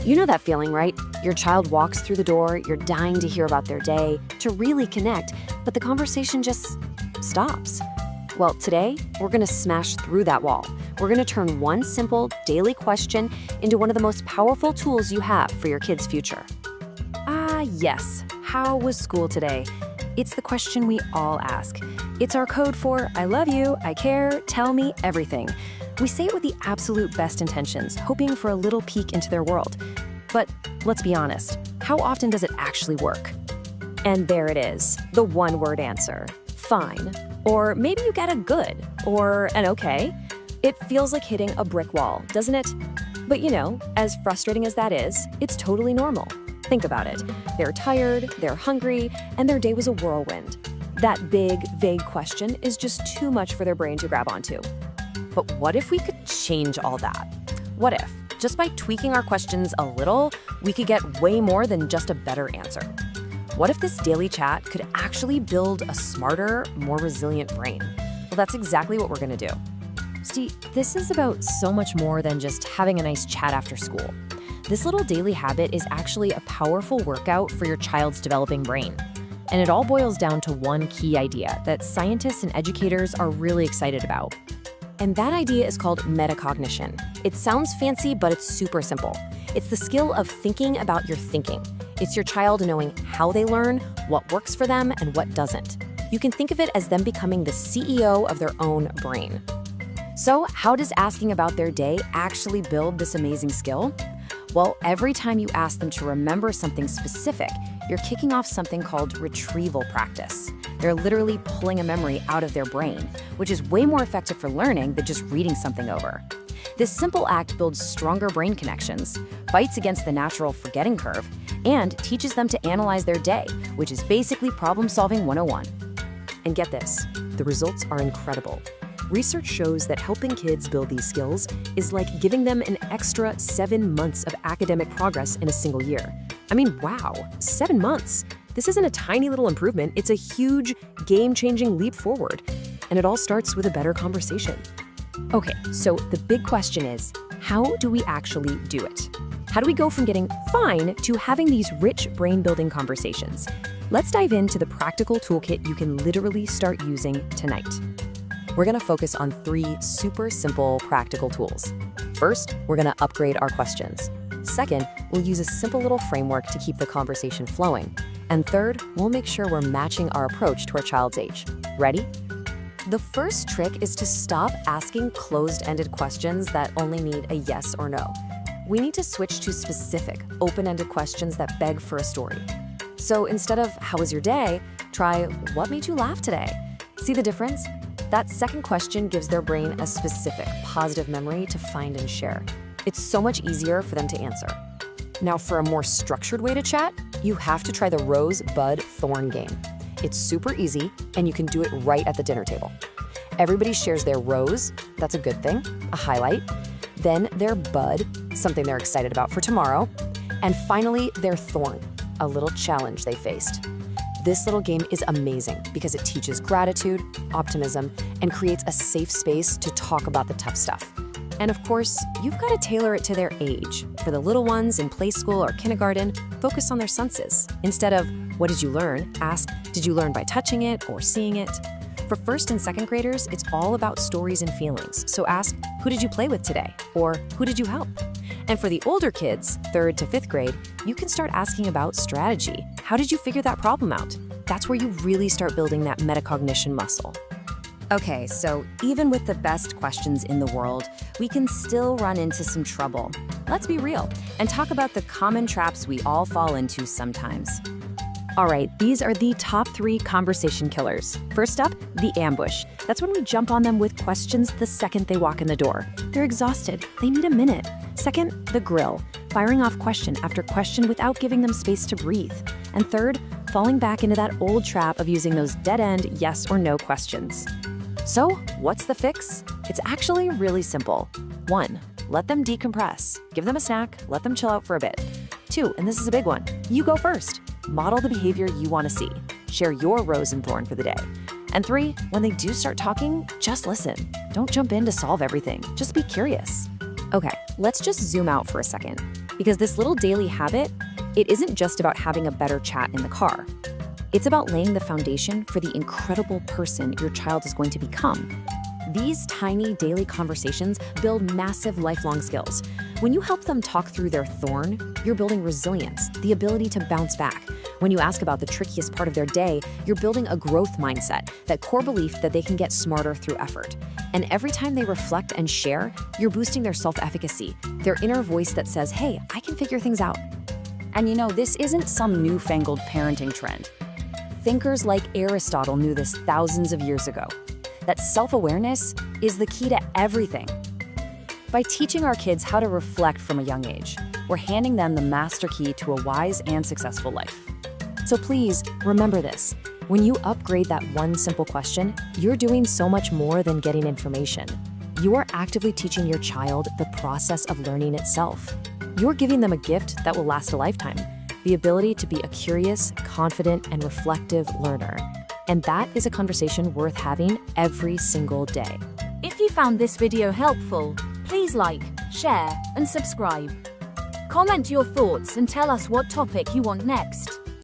You know that feeling, right? Your child walks through the door, you're dying to hear about their day, to really connect, but the conversation just stops. Well, today, we're gonna smash through that wall. We're gonna turn one simple daily question into one of the most powerful tools you have for your kid's future. Yes, how was school today? It's the question we all ask. It's our code for I love you, I care, tell me everything. We say it with the absolute best intentions, hoping for a little peek into their world. But let's be honest, how often does it actually work? And there it is, the one-word answer, fine. Or maybe you get a good, or an okay. It feels like hitting a brick wall, doesn't it? But you know, as frustrating as that is, it's totally normal. Think about it. They're tired, they're hungry, and their day was a whirlwind. That big, vague question is just too much for their brain to grab onto. But what if we could change all that? What if, just by tweaking our questions a little, we could get way more than just a better answer? What if this daily chat could actually build a smarter, more resilient brain? Well, that's exactly what we're gonna do. See, this is about so much more than just having a nice chat after school. This little daily habit is actually a powerful workout for your child's developing brain. And it all boils down to one key idea that scientists and educators are really excited about. And that idea is called metacognition. It sounds fancy, but it's super simple. It's the skill of thinking about your thinking. It's your child knowing how they learn, what works for them, and what doesn't. You can think of it as them becoming the CEO of their own brain. So how does asking about their day actually build this amazing skill? Well, every time you ask them to remember something specific, you're kicking off something called retrieval practice. They're literally pulling a memory out of their brain, which is way more effective for learning than just reading something over. This simple act builds stronger brain connections, fights against the natural forgetting curve, and teaches them to analyze their day, which is basically problem-solving 101. And get this, the results are incredible. Research shows that helping kids build these skills is like giving them an extra 7 months of academic progress in a single year. I mean, wow, 7 months. This isn't a tiny little improvement, it's a huge, game-changing leap forward. And it all starts with a better conversation. Okay, so the big question is, how do we actually do it? How do we go from getting fine to having these rich brain-building conversations? Let's dive into the practical toolkit you can literally start using tonight. We're gonna focus on 3 super simple practical tools. First, we're gonna upgrade our questions. Second, we'll use a simple little framework to keep the conversation flowing. And third, we'll make sure we're matching our approach to our child's age. Ready? The first trick is to stop asking closed-ended questions that only need a yes or no. We need to switch to specific, open-ended questions that beg for a story. So instead of, how was your day? Try, what made you laugh today? See the difference? That second question gives their brain a specific, positive memory to find and share. It's so much easier for them to answer. Now, for a more structured way to chat, you have to try the rose, bud, thorn game. It's super easy, and you can do it right at the dinner table. Everybody shares their rose, that's a good thing, a highlight. Then their bud, something they're excited about for tomorrow. And finally, their thorn, a little challenge they faced. This little game is amazing because it teaches gratitude, optimism, and creates a safe space to talk about the tough stuff. And of course, you've got to tailor it to their age. For the little ones in play school or kindergarten, focus on their senses. Instead of, what did you learn? Ask, did you learn by touching it or seeing it? For first and second graders, it's all about stories and feelings. So ask, who did you play with today? Or who did you help? And for the older kids, 3rd to 5th grade, you can start asking about strategy. How did you figure that problem out? That's where you really start building that metacognition muscle. Okay, so even with the best questions in the world, we can still run into some trouble. Let's be real and talk about the common traps we all fall into sometimes. All right, these are the top 3 conversation killers. First up, the ambush. That's when we jump on them with questions the second they walk in the door. They're exhausted, they need a minute. Second, the grill, firing off question after question without giving them space to breathe. And third, falling back into that old trap of using those dead-end yes or no questions. So, what's the fix? It's actually really simple. 1, let them decompress. Give them a snack, let them chill out for a bit. 2, and this is a big one, you go first. Model the behavior you want to see. Share your rose and thorn for the day. And 3, when they do start talking, just listen. Don't jump in to solve everything. Just be curious. Okay, let's just zoom out for a second. Because this little daily habit, it isn't just about having a better chat in the car. It's about laying the foundation for the incredible person your child is going to become. These tiny daily conversations build massive lifelong skills. When you help them talk through their thorn, you're building resilience, the ability to bounce back. When you ask about the trickiest part of their day, you're building a growth mindset, that core belief that they can get smarter through effort. And every time they reflect and share, you're boosting their self-efficacy, their inner voice that says, hey, I can figure things out. And this isn't some newfangled parenting trend. Thinkers like Aristotle knew this thousands of years ago, that self-awareness is the key to everything. By teaching our kids how to reflect from a young age, we're handing them the master key to a wise and successful life. So please, remember this. When you upgrade that one simple question, you're doing so much more than getting information. You are actively teaching your child the process of learning itself. You're giving them a gift that will last a lifetime, the ability to be a curious, confident, and reflective learner. And that is a conversation worth having every single day. If you found this video helpful, please like, share, and subscribe. Comment your thoughts and tell us what topic you want next.